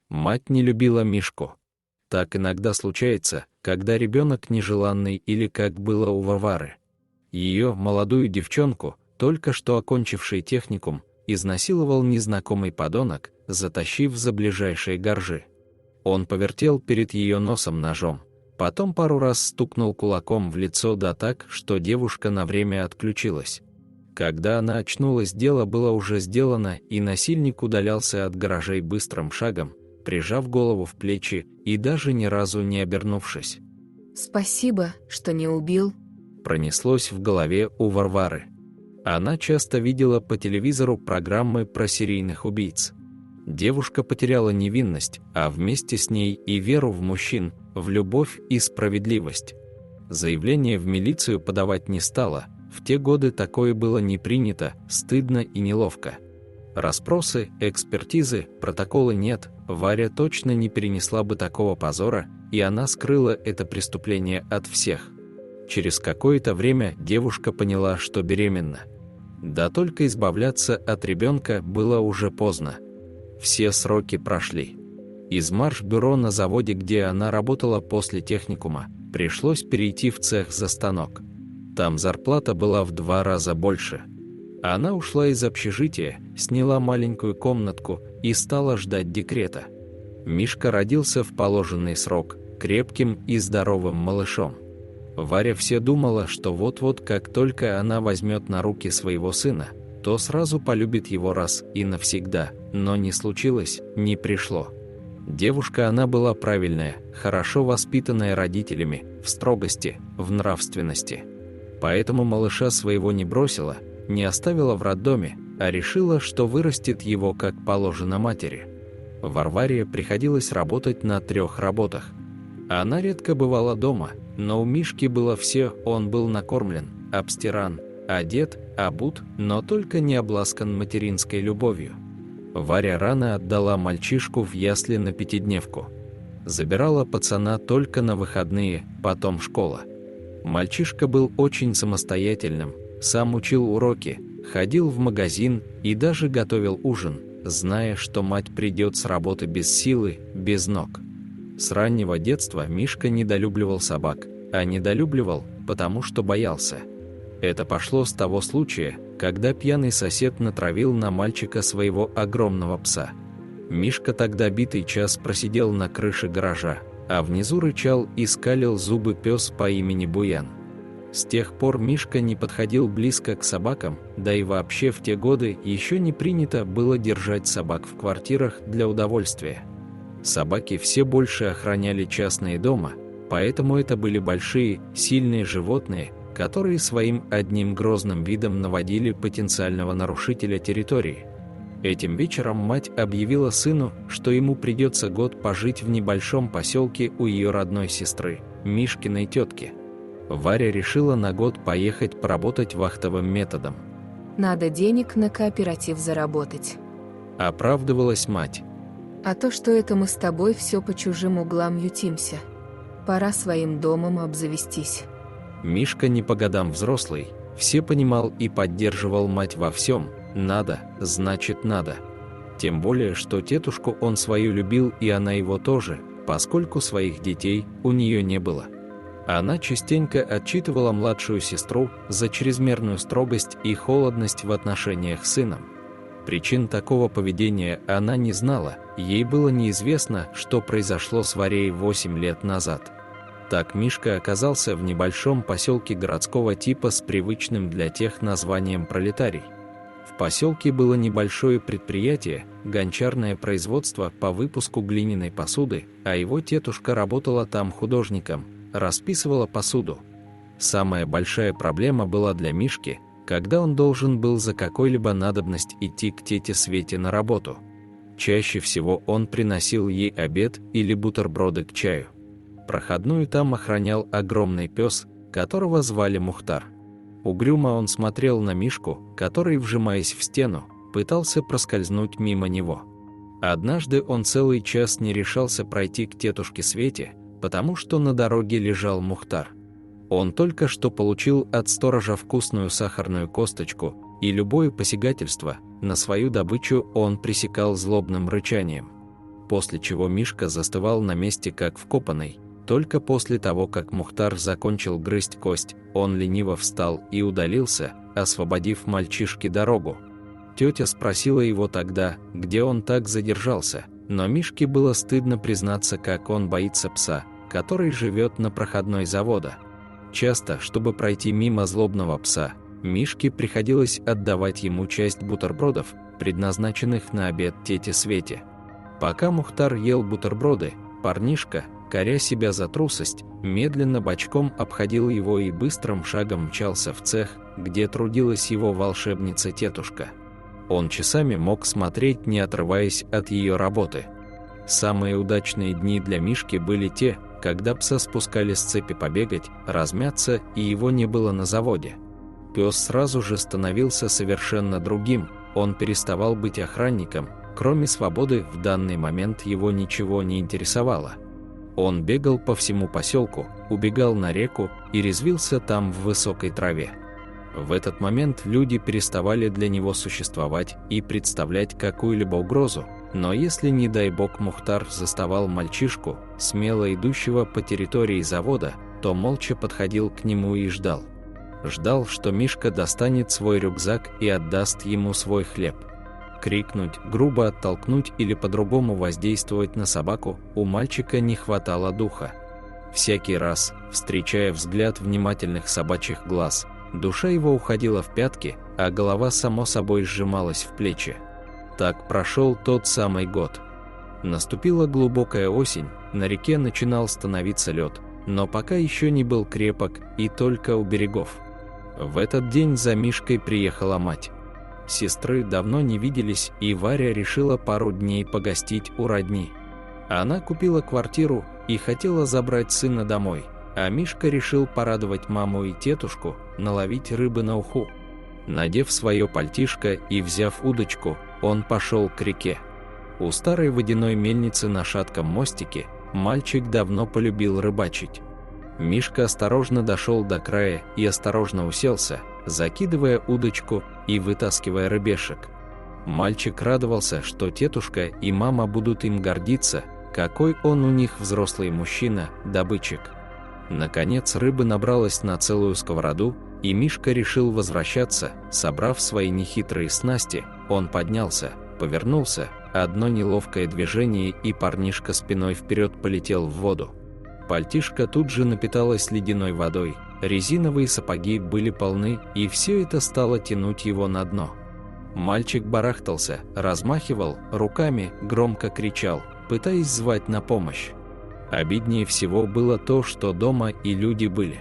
Мать не любила Мишку. Так иногда случается, когда ребенок нежеланный или как было у Варвары. Ее, молодую девчонку, только что окончивший техникум, изнасиловал незнакомый подонок, затащив за ближайшие гаражи. Он повертел перед ее носом ножом, потом пару раз стукнул кулаком в лицо да так, что девушка на время отключилась. Когда она очнулась, дело было уже сделано, и насильник удалялся от гаражей быстрым шагом, прижав голову в плечи и даже ни разу не обернувшись. «Спасибо, что не убил», — пронеслось в голове у Варвары. Она часто видела по телевизору программы про серийных убийц. Девушка потеряла невинность, а вместе с ней и веру в мужчин, в любовь и справедливость. Заявление в милицию подавать не стала, в те годы такое было не принято, стыдно и неловко. Расспросы, экспертизы, протоколы нет, Варя точно не перенесла бы такого позора, и она скрыла это преступление от всех. Через какое-то время девушка поняла, что беременна. Да только избавляться от ребенка было уже поздно. Все сроки прошли. Из маршбюро на заводе, где она работала после техникума, пришлось перейти в цех за станок. Там зарплата была в 2 раза больше. Она ушла из общежития, сняла маленькую комнатку и стала ждать декрета. Мишка родился в положенный срок, крепким и здоровым малышом. Варя все думала, что вот-вот, как только она возьмет на руки своего сына, то сразу полюбит его раз и навсегда, но не случилось, не пришло. Девушка она была правильная, хорошо воспитанная родителями, в строгости, в нравственности. Поэтому малыша своего не бросила, не оставила в роддоме, а решила, что вырастет его как положено матери. Варваре приходилось работать на 3 работах. Она редко бывала дома, но у Мишки было все: он был накормлен, обстиран, одет, обут, но только не обласкан материнской любовью. Варя рано отдала мальчишку в ясли на 5-дневку. Забирала пацана только на выходные, потом школа. Мальчишка был очень самостоятельным, сам учил уроки, ходил в магазин и даже готовил ужин, зная, что мать придет с работы без силы, без ног. С раннего детства Мишка недолюбливал собак, а недолюбливал, потому что боялся. Это пошло с того случая, когда пьяный сосед натравил на мальчика своего огромного пса. Мишка тогда битый час просидел на крыше гаража, а внизу рычал и скалил зубы пес по имени Буян. С тех пор Мишка не подходил близко к собакам, да и вообще в те годы еще не принято было держать собак в квартирах для удовольствия. Собаки все больше охраняли частные дома, поэтому это были большие, сильные животные, которые своим одним грозным видом наводили потенциального нарушителя территории. Этим вечером мать объявила сыну, что ему придется год пожить в небольшом поселке у ее родной сестры, Мишкиной тетки. Варя решила на год поехать поработать вахтовым методом. «Надо денег на кооператив заработать», — оправдывалась мать. «А то, что это мы с тобой все по чужим углам ютимся. Пора своим домом обзавестись». Мишка не по годам взрослый, все понимал и поддерживал мать во всем. Надо, значит надо. Тем более, что тетушку он свою любил, и она его тоже, поскольку своих детей у нее не было. Она частенько отчитывала младшую сестру за чрезмерную строгость и холодность в отношениях с сыном. Причин такого поведения она не знала, ей было неизвестно, что произошло с Варей 8 лет назад. Так Мишка оказался в небольшом поселке городского типа с привычным для тех названием «Пролетарий». В поселке было небольшое предприятие, гончарное производство по выпуску глиняной посуды, а его тетушка работала там художником, расписывала посуду. Самая большая проблема была для Мишки, когда он должен был за какой-либо надобность идти к тете Свете на работу. Чаще всего он приносил ей обед или бутерброды к чаю. Проходную там охранял огромный пес, которого звали Мухтар. Угрюмо он смотрел на Мишку, который, вжимаясь в стену, пытался проскользнуть мимо него. Однажды он целый час не решался пройти к тетушке Свете, потому что на дороге лежал Мухтар. Он только что получил от сторожа вкусную сахарную косточку, и любое посягательство на свою добычу он пресекал злобным рычанием. после чего Мишка застывал на месте как вкопанный. Только после того, как Мухтар закончил грызть кость, он лениво встал и удалился, освободив мальчишке дорогу. Тетя спросила его тогда, где он так задержался, но Мишке было стыдно признаться, как он боится пса, который живет на проходной завода. Часто, чтобы пройти мимо злобного пса, Мишке приходилось отдавать ему часть бутербродов, предназначенных на обед тете Свете. Пока Мухтар ел бутерброды, парнишка, коря себя за трусость, медленно бочком обходил его и быстрым шагом мчался в цех, где трудилась его волшебница-тетушка. Он часами мог смотреть, не отрываясь от ее работы. Самые удачные дни для Мишки были те, когда пса спускали с цепи побегать, размяться, и его не было на заводе. Пес сразу же становился совершенно другим, он переставал быть охранником, кроме свободы в данный момент его ничего не интересовало. Он бегал по всему поселку, убегал на реку и резвился там в высокой траве. В этот момент люди переставали для него существовать и представлять какую-либо угрозу, но если, не дай бог, Мухтар заставал мальчишку, смело идущего по территории завода, то молча подходил к нему и ждал. Ждал, что Мишка достанет свой рюкзак и отдаст ему свой хлеб. Крикнуть, грубо оттолкнуть или по-другому воздействовать на собаку у мальчика не хватало духа. Всякий раз, встречая взгляд внимательных собачьих глаз, душа его уходила в пятки, а голова само собой сжималась в плечи. Так прошел тот самый год. Наступила глубокая осень, на реке начинал становиться лед, но пока еще не был крепок и только у берегов. В этот день за Мишкой приехала мать. Сестры давно не виделись, и Варя решила пару дней погостить у родни. Она купила квартиру и хотела забрать сына домой, а Мишка решил порадовать маму и тетушку, наловить рыбы на уху. Надев свое пальтишко и взяв удочку, он пошел к реке. У старой водяной мельницы на шатком мостике мальчик давно полюбил рыбачить. Мишка осторожно дошел до края и осторожно уселся, закидывая удочку и вытаскивая рыбешек. Мальчик радовался, что тетушка и мама будут им гордиться, какой он у них взрослый мужчина, добытчик. Наконец рыбы набралось на целую сковороду, и Мишка решил возвращаться. Собрав свои нехитрые снасти, он поднялся, повернулся, одно неловкое движение, и парнишка спиной вперед полетел в воду. Пальтишко тут же напиталось ледяной водой, резиновые сапоги были полны, и все это стало тянуть его на дно. Мальчик барахтался, размахивал руками, громко кричал, пытаясь звать на помощь. Обиднее всего было то, что дома и люди были.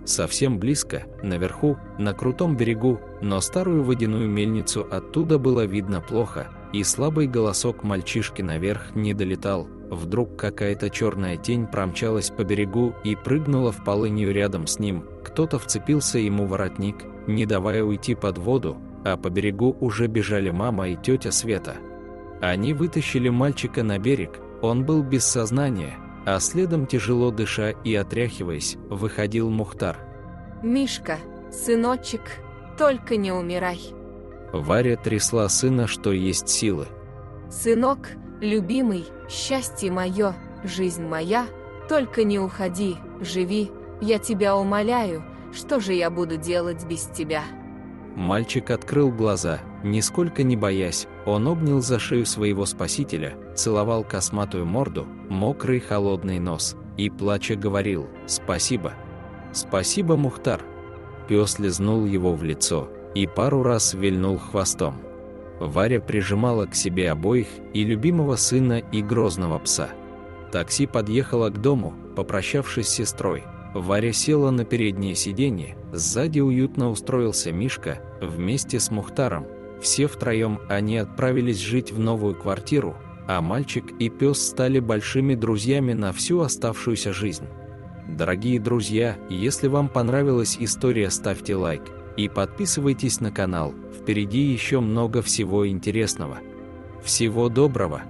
Совсем близко, наверху, на крутом берегу, но старую водяную мельницу оттуда было видно плохо, и слабый голосок мальчишки наверх не долетал. Вдруг какая-то черная тень промчалась по берегу и прыгнула в полынью рядом с ним. Кто-то вцепился ему в воротник, не давая уйти под воду, а по берегу уже бежали мама и тетя Света. Они вытащили мальчика на берег, он был без сознания, а следом, тяжело дыша и отряхиваясь, выходил Мухтар. «Мишка, сыночек, только не умирай!» Варя трясла сына, что есть силы. «Сынок, любимый, счастье мое, жизнь моя, только не уходи, живи, я тебя умоляю, что же я буду делать без тебя?» Мальчик открыл глаза, нисколько не боясь, он обнял за шею своего спасителя, целовал косматую морду, мокрый холодный нос и, плача, говорил: «Спасибо! Спасибо, Мухтар!» Пес лизнул его в лицо и пару раз вильнул хвостом. Варя прижимала к себе обоих, и любимого сына, и грозного пса. Такси подъехало к дому, попрощавшись с сестрой. Варя села на переднее сиденье, сзади уютно устроился Мишка, вместе с Мухтаром. Все втроем они отправились жить в новую квартиру, а мальчик и пес стали большими друзьями на всю оставшуюся жизнь. Дорогие друзья, если вам понравилась история, ставьте лайк и подписывайтесь на канал, впереди еще много всего интересного. Всего доброго!